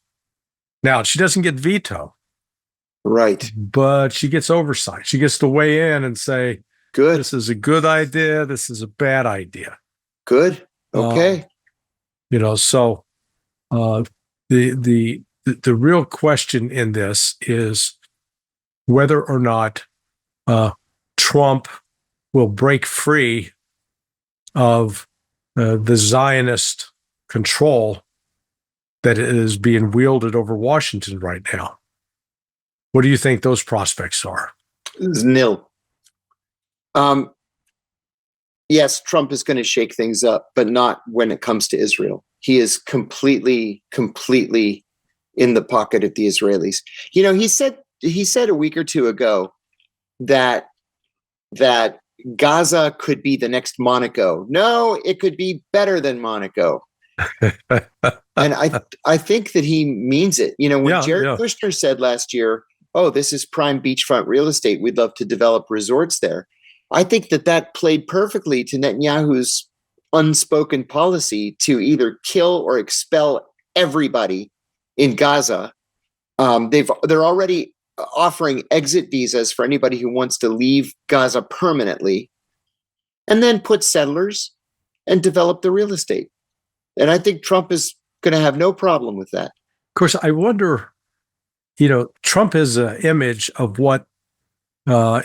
Now, she doesn't get veto. Right. But she gets oversight. She gets to weigh in and say, good. This is a good idea. This is a bad idea. Good. Okay. So the real question in this is whether or not Trump will break free of the Zionist control that is being wielded over Washington right now. What do you think those prospects are? It's nil. Yes, Trump is going to shake things up, but not when it comes to Israel. He is completely in the pocket of the Israelis. He said a week or two ago that Gaza could be the next Monaco. No, it could be better than Monaco. And I think that he means it. When Jared Kushner said last year, "Oh, this is prime beachfront real estate. We'd love to develop resorts there." I think that played perfectly to Netanyahu's unspoken policy to either kill or expel everybody in Gaza. They're already offering exit visas for anybody who wants to leave Gaza permanently, and then put settlers and develop the real estate. And I think Trump is going to have no problem with that. Of course, I wonder, Trump is an image of what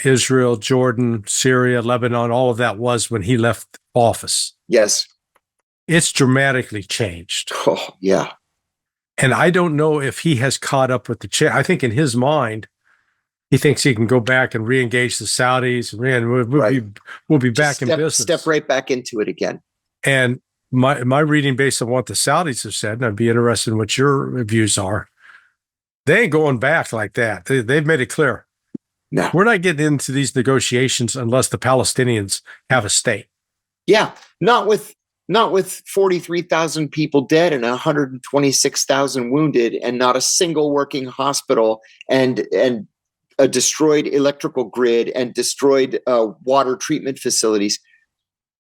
Israel, Jordan, Syria, Lebanon, all of that was when he left office. Yes. it's dramatically changed. Oh, yeah. And I don't know if he has caught up with the change. I think in his mind, he thinks he can go back and re-engage the Saudis, and we'll be back in business. Step right back into it again. And my reading, based on what the Saudis have said, and I'd be interested in what your views are, they ain't going back like that. They've made it clear. No, we're not getting into these negotiations unless the Palestinians have a state. Yeah, not with 43,000 people dead and 126,000 wounded, and not a single working hospital, and a destroyed electrical grid and destroyed water treatment facilities.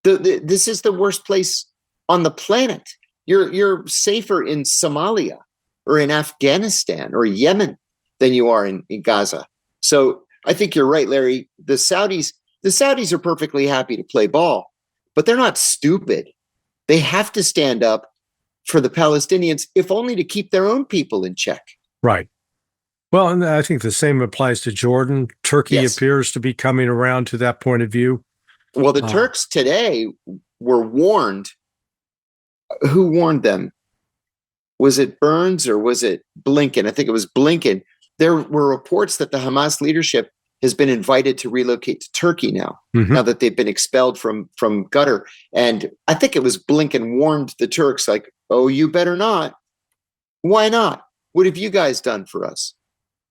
This is the worst place on the planet. You're safer in Somalia or in Afghanistan or Yemen than you are in Gaza. So I think you're right, Larry. The Saudis are perfectly happy to play ball, but they're not stupid. They have to stand up for the Palestinians, if only to keep their own people in check. Right. Well, and I think the same applies to Jordan. Turkey appears to be coming around to that point of view. Well, the Turks today were warned. Who warned them? Was it Burns or was it Blinken? I think it was Blinken. There were reports that the Hamas leadership has been invited to relocate to Turkey now, now that they've been expelled from Qatar. And I think it was Blinken warned the Turks, like, oh, you better not. Why not? What have you guys done for us?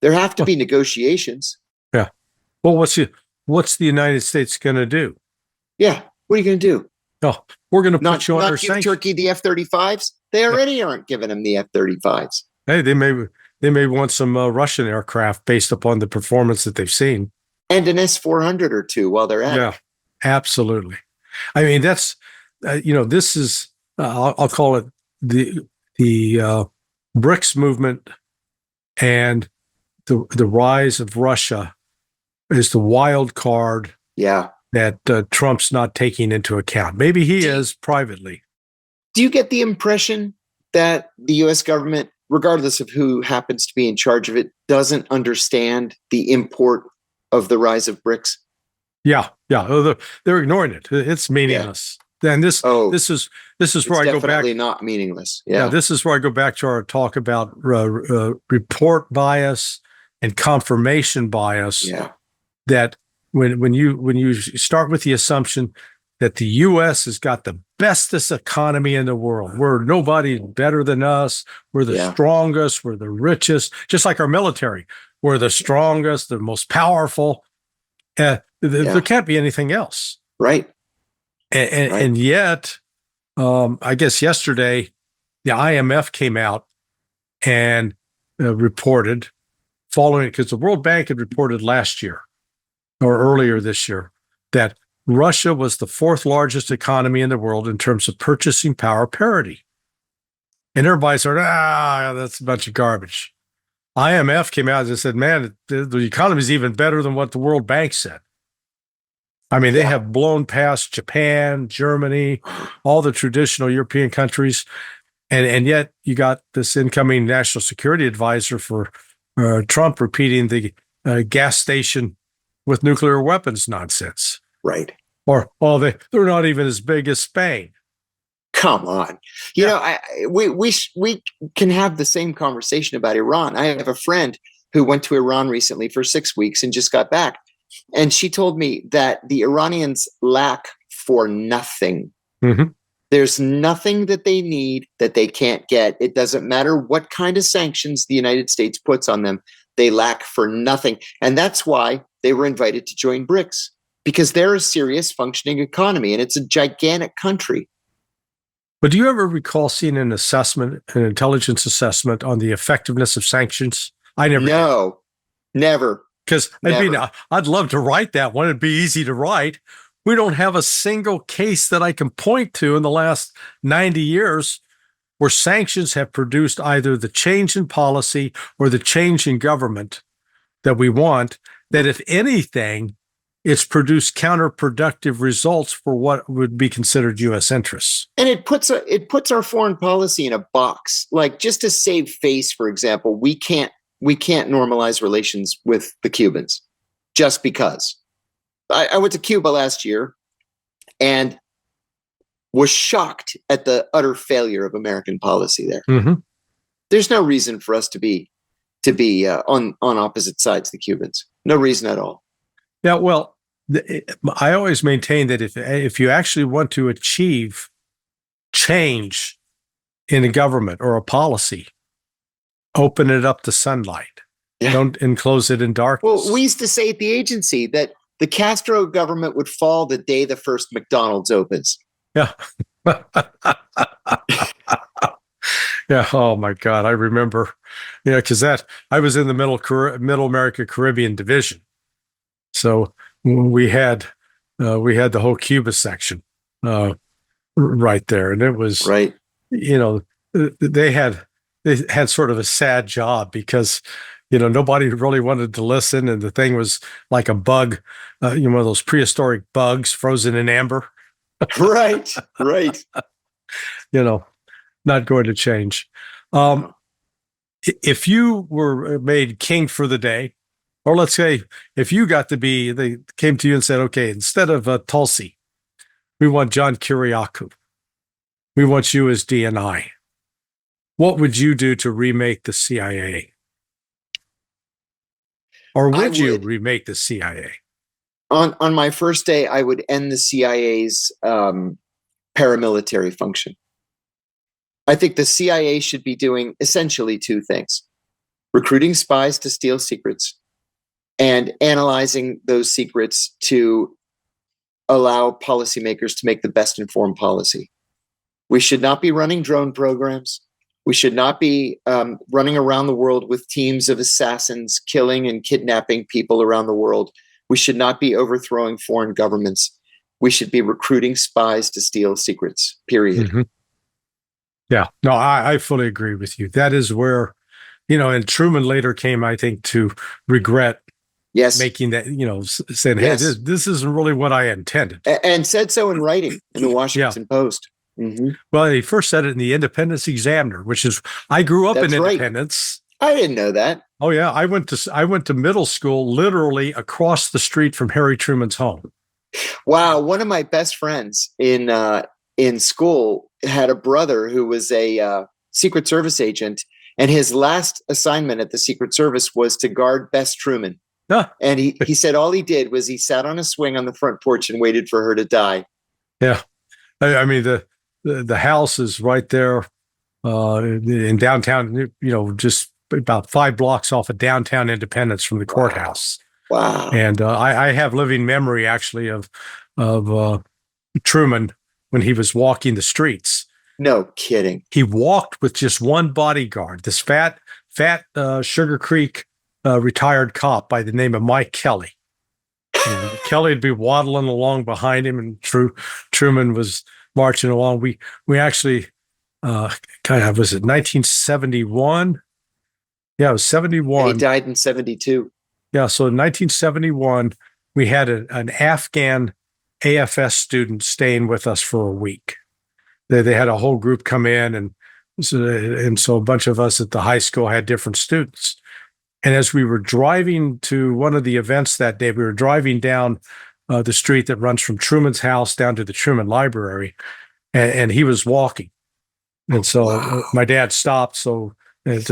There have to be negotiations. Yeah. Well, what's the United States going to do? Yeah. What are you going to do? Oh, we're going to put you under not give sanctions. Turkey the F-35s. They already aren't giving them the F-35s. Hey, they may want some Russian aircraft based upon the performance that they've seen, and an S-400 or two while they're at it. Yeah, absolutely. I mean, that's this is I'll call it the BRICS movement, and the rise of Russia is the wild card. Yeah. That Trump's not taking into account. Maybe he is privately. Do you get the impression that the U.S. government, regardless of who happens to be in charge of it, doesn't understand the import of the rise of BRICS? Yeah. They're ignoring it. It's meaningless. Yeah. And this is where I go back. Definitely not meaningless. Yeah. This is where I go back to our talk about report bias and confirmation bias. Yeah. That when you start with the assumption that the U.S. has got the bestest economy in the world, we're nobody's better than us, we're the strongest, we're the richest, just like our military, we're the strongest, the most powerful. There can't be anything else, right? And yet, I guess yesterday, the IMF came out and reported, following it, because the World Bank had reported last year or earlier this year that Russia was the fourth largest economy in the world in terms of purchasing power parity. And everybody said, that's a bunch of garbage. IMF came out and said, man, the economy is even better than what the World Bank said. I mean, they have blown past Japan, Germany, all the traditional European countries. And yet you got this incoming national security advisor for Trump repeating the gas station with nuclear weapons nonsense. Right. Or, they're not even as big as Spain. Come on. You know, we can have the same conversation about Iran. I have a friend who went to Iran recently for 6 weeks and just got back. And she told me that the Iranians lack for nothing. Mm-hmm. There's nothing that they need that they can't get. It doesn't matter what kind of sanctions the United States puts on them. They lack for nothing. And that's why they were invited to join BRICS, because they're a serious functioning economy and it's a gigantic country. But do you ever recall seeing an intelligence assessment on the effectiveness of sanctions? I never. No, never. Because I'd love to write that one. It'd be easy to write. We don't have a single case that I can point to in the last 90 years where sanctions have produced either the change in policy or the change in government that we want, that if anything, it's produced counterproductive results for what would be considered U.S. interests. And it puts our foreign policy in a box. Like, just to save face, for example, we can't normalize relations with the Cubans just because. I went to Cuba last year, and was shocked at the utter failure of American policy there. Mm-hmm. There's no reason for us to be on opposite sides of the Cubans. No reason at all. Yeah, well, I always maintain that if you actually want to achieve change in a government or a policy, open it up to sunlight. Yeah. Don't enclose it in darkness. Well, we used to say at the agency that the Castro government would fall the day the first McDonald's opens. Yeah. Yeah. Oh my God. I remember, because I was in the Middle America Caribbean division. So we had the whole Cuba section right there. And it was, right. They had sort of a sad job because, nobody really wanted to listen. And the thing was like a bug, one of those prehistoric bugs frozen in amber. Right. Not going to change. If you were made king for the day, or let's say if you got to be, they came to you and said, okay, instead of Tulsi, we want John Kirakou. We want you as DNI. What would you do to remake the CIA? Or would you remake the CIA? On my first day, I would end the CIA's paramilitary function. I think the CIA should be doing essentially two things: recruiting spies to steal secrets and analyzing those secrets to allow policymakers to make the best informed policy. We should not be running drone programs. We should not be running around the world with teams of assassins killing and kidnapping people around the world. We should not be overthrowing foreign governments. We should be recruiting spies to steal secrets, period. Mm-hmm. Yeah, no, I fully agree with you. That is where, and Truman later came, I think, to regret making that, saying, hey, this isn't really what I intended. And said so in writing in the Washington Post. Mm-hmm. Well, he first said it in the Independence Examiner, which is, I grew up in Independence. I didn't know that. Oh, yeah. I went to middle school literally across the street from Harry Truman's home. Wow. One of my best friends in school had a brother who was a Secret Service agent, and his last assignment at the Secret Service was to guard Bess Truman. And he said all he did was he sat on a swing on the front porch and waited for her to die. Yeah. I mean, the house is right there in downtown, just about 5 blocks off of downtown Independence from the courthouse. Wow. And I have living memory, actually, of Truman when he was walking the streets. No kidding. He walked with just one bodyguard, this fat Sugar Creek retired cop by the name of Mike Kelly. Kelly would be waddling along behind him, and Truman was marching along. We actually was it 1971? Yeah, it was 71. He died in 72. Yeah, so in 1971, we had an Afghan AFS student staying with us for a week. They had a whole group come in, and so a bunch of us at the high school had different students. And as we were driving to one of the events that day, we were driving down the street that runs from Truman's house down to the Truman Library, and he was walking. And so my dad stopped to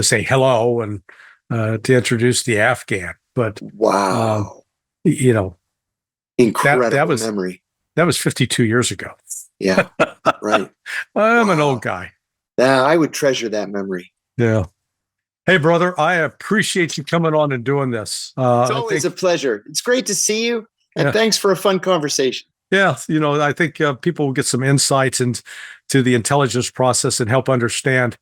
say hello and to introduce the Afghan. But incredible that was memory. That was 52 years ago. Yeah, right. I'm an old guy. Yeah, I would treasure that memory. Yeah. Hey, brother, I appreciate you coming on and doing this. It's always a pleasure. It's great to see you, and thanks for a fun conversation. Yeah, I think people will get some insights into the intelligence process and help understand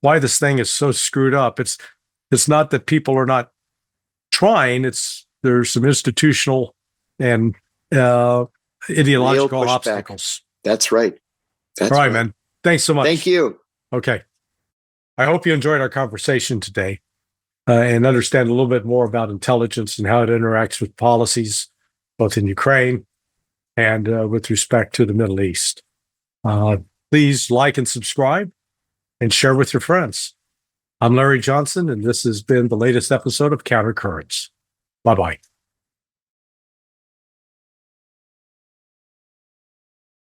why this thing is so screwed up. It's not that people are not trying. There's some institutional and ideological obstacles. That's right. All right, man. Thanks so much. Thank you. Okay. I hope you enjoyed our conversation today and understand a little bit more about intelligence and how it interacts with policies, both in Ukraine and with respect to the Middle East. Please like and subscribe and share with your friends. I'm Larry Johnson, and this has been the latest episode of Countercurrents. Bye-bye.